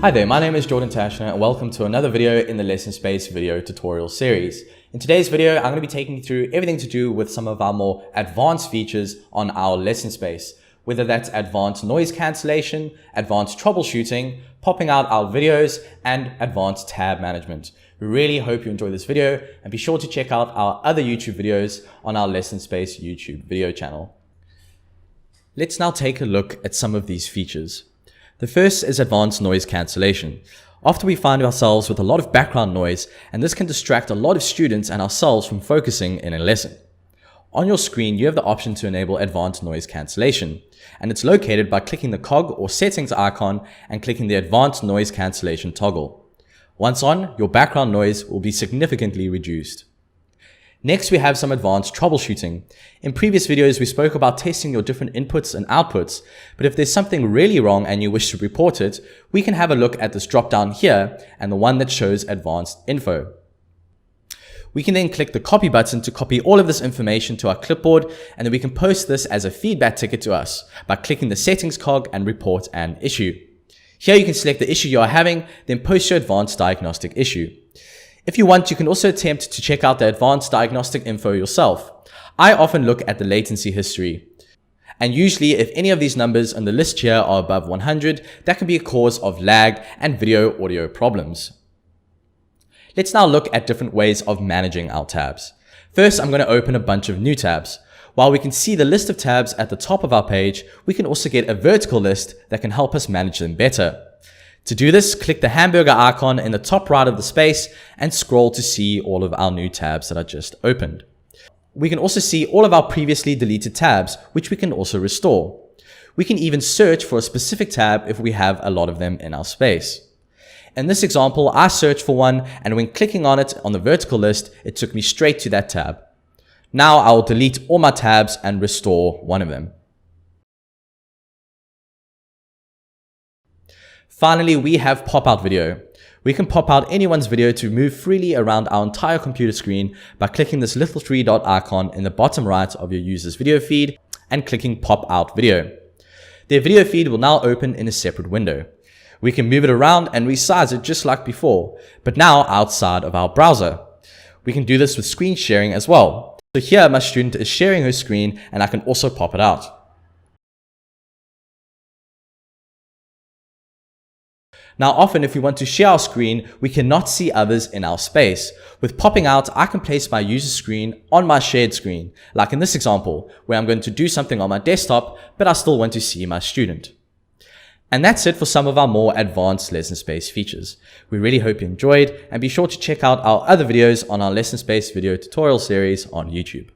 Hi there, my name is Jordan Tashner and welcome to another video in the Lesson Space video tutorial series. In today's video, I'm going to be taking you through everything to do with some of our more advanced features on our Lesson Space, whether that's advanced noise cancellation, advanced troubleshooting, popping out our videos, and advanced tab management. We really hope you enjoy this video and be sure to check out our other YouTube videos on our Lesson Space YouTube video channel. Let's now take a look at some of these features. The first is advanced noise cancellation. After we find ourselves with a lot of background noise, and this can distract a lot of students and ourselves from focusing in a lesson. On your screen, you have the option to enable advanced noise cancellation, and it's located by clicking the cog or settings icon and clicking the advanced noise cancellation toggle. Once on, your background noise will be significantly reduced. Next, we have some advanced troubleshooting. In previous videos, we spoke about testing your different inputs and outputs, but if there's something really wrong and you wish to report it, we can have a look at this drop down here and the one that shows advanced info. We can then click the copy button to copy all of this information to our clipboard, and then we can post this as a feedback ticket to us by clicking the settings cog and report an issue. Here you can select the issue you are having, then post your advanced diagnostic issue. If you want, you can also attempt to check out the advanced diagnostic info yourself. I often look at the latency history. And usually, if any of these numbers on the list here are above 100, that can be a cause of lag and video audio problems. Let's now look at different ways of managing our tabs. First, I'm going to open a bunch of new tabs. While we can see the list of tabs at the top of our page, we can also get a vertical list that can help us manage them better. To do this, click the hamburger icon in the top right of the space and scroll to see all of our new tabs that I just opened. We can also see all of our previously deleted tabs, which we can also restore. We can even search for a specific tab if we have a lot of them in our space. In this example, I searched for one, and when clicking on it on the vertical list, it took me straight to that tab. Now I'll delete all my tabs and restore one of them. Finally, we have pop-out video. We can pop out anyone's video to move freely around our entire computer screen by clicking this little three dot icon in the bottom right of your user's video feed and clicking pop out video. Their video feed will now open in a separate window. We can move it around and resize it just like before, but now outside of our browser. We can do this with screen sharing as well. So here my student is sharing her screen and I can also pop it out. Now often if we want to share our screen, we cannot see others in our space. With popping out, I can place my user screen on my shared screen, like in this example, where I'm going to do something on my desktop, but I still want to see my student. And that's it for some of our more advanced Lesson Space features. We really hope you enjoyed, and be sure to check out our other videos on our Lesson Space video tutorial series on YouTube.